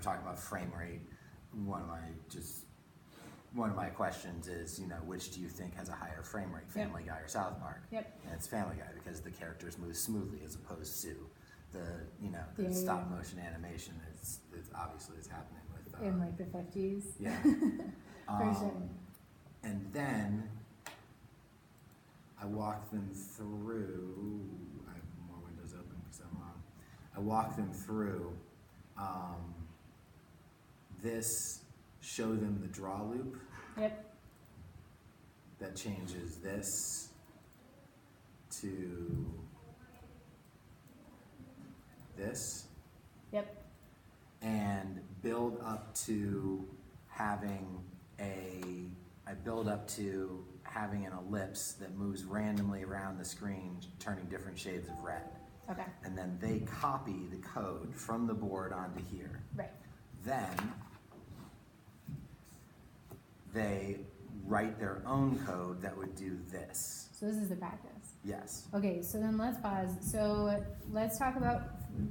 talking about frame rate, one of my questions is, which do you think has a higher frame rate, Family Guy or South Park? Yep. And it's Family Guy because the characters move smoothly as opposed to the stop motion animation. It's obviously it's happening with in like the 50s. Yeah. For sure. And then I walk them through. I have more windows open because I'm on. I walk them through this. Show them the draw loop. Yep. That changes this to this. Yep. And build up to having an ellipse that moves randomly around the screen, turning different shades of red. Okay. And then they copy the code from the board onto here. Right. Then they write their own code that would do this. So this is the practice. Yes. Okay, so then let's pause. So let's talk about,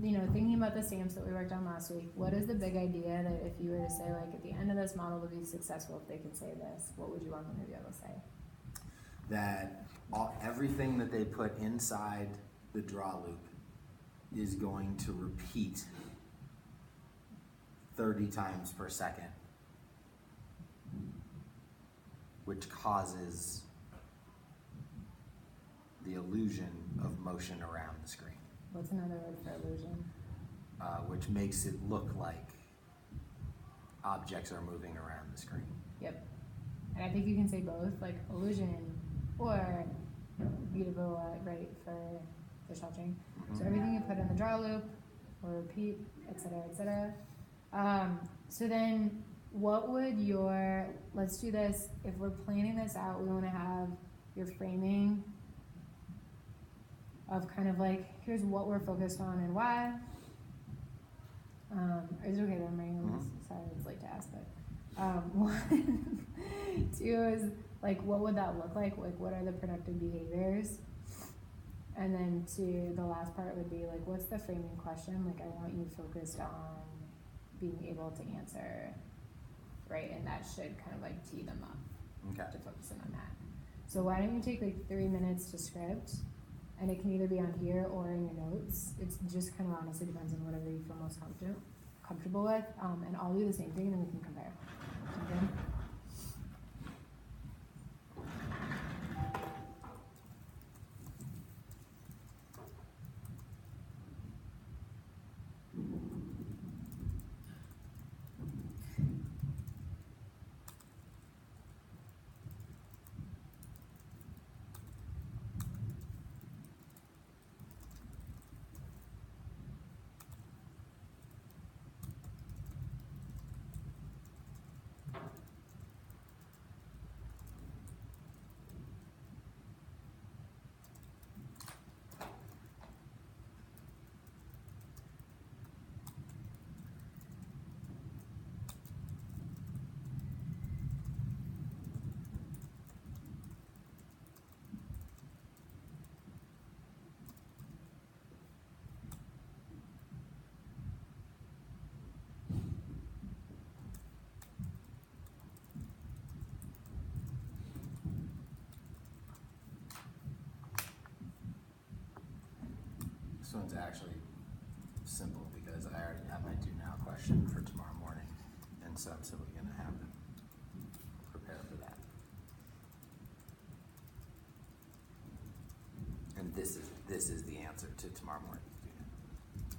thinking about the stamps that we worked on last week. What is the big idea that if you were to say, like, at the end of this model to be successful, if they can say this, what would you want them to be able to say? That everything that they put inside the draw loop is going to repeat 30 times per second, which causes the illusion of motion around the screen. What's another word for illusion? Which makes it look like objects are moving around the screen. Yep. And I think you can say both, like illusion or beautiful, right, for sheltering. Mm-hmm. So everything you put in the draw loop or repeat, etc., etc. So then what would let's do this, if we're planning this out, we want to have your framing of kind of like, here's what we're focused on and why. Is it okay that I'm writing this? Sorry, it's late to ask, but one, two is like, what would that look like? Like, what are the productive behaviors? And then the last part would be like, what's the framing question? Like, I want you focused on being able to answer, right? And that should kind of like tee them up to focus in on that. So why don't you take like 3 minutes to script, and it can either be on here or in your notes. It's just kind of honestly depends on whatever you feel most comfortable with. And I'll do the same thing and then we can compare. Okay? This one's actually simple because I already have my do now question for tomorrow morning, and so I'm simply going to have them prepare for that. And this is the answer to tomorrow morning's do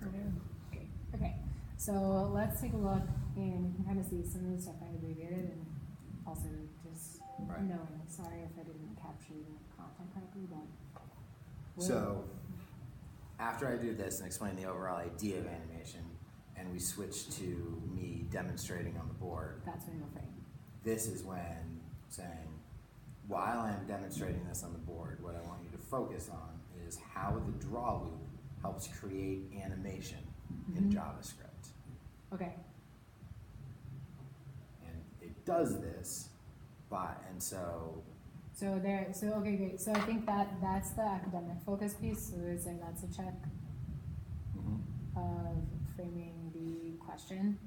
now. Okay. So let's take a look, and you can kind of see some of the stuff I abbreviated, and also just knowing. Sorry if I didn't capture the content correctly, but so. After I do this and explain the overall idea of animation, and we switch to me demonstrating on the board, that's when you'll frame. This is when saying, while I'm demonstrating this on the board, what I want you to focus on is how the draw loop helps create animation in JavaScript. Okay. And it does this okay, great. So I think that's the academic focus piece. So we're saying that's a check of framing the question.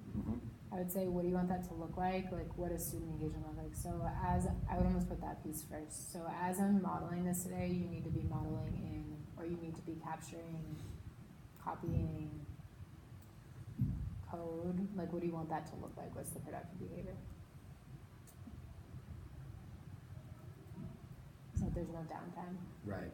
I would say, what do you want that to look like? Like, what does student engagement look like? So as, I would almost put that piece first. So as I'm modeling this today, you need to be modeling in, or you need to be capturing, copying code. Like, what do you want that to look like? What's the productive behavior? So there's no downtime. Right.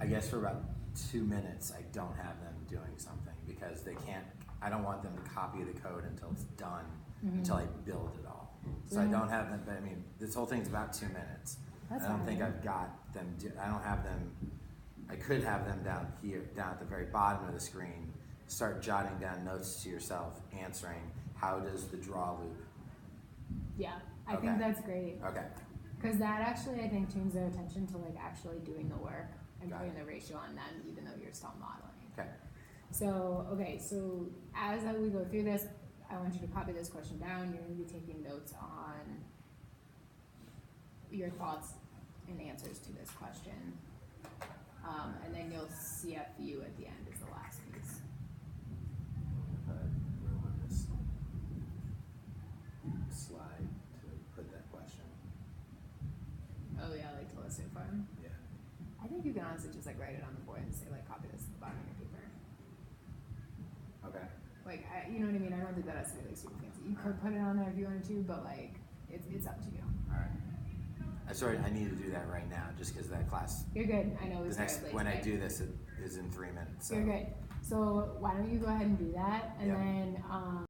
I guess for about 2 minutes, I don't have them doing something because they can't, I don't want them to copy the code until it's done, until I build it all. So I don't have them, but I mean, this whole thing's about 2 minutes. That's I don't fine. think I've got them, I don't have them, I could have them down here, down at the very bottom of the screen, start jotting down notes to yourself, answering, how does the draw loop? Yeah, I think that's great. Okay. Because that actually, I think, tunes their attention to like actually doing the work and Got putting it. the ratio on them, even though you're still modeling. Okay. So, okay, so as we go through this, I want you to copy this question down. You're going to be taking notes on your thoughts and answers to this question. And then you'll CFU at the end is the last piece. Put room on this slide to put that question. Oh yeah, like to listen from. Yeah. I think you can honestly just like write it on the board and say like copy this at the bottom of your paper. Okay. Like, you know what I mean? I don't think that has to be like super fancy. You could put it on there if you wanted to, but like, it's up to you. All right. I need to do that right now, just because that class. You're good. I know we The next started late when I today. do this, it is in 3 minutes. So. You're good. So why don't you go ahead and do that, and Yep. then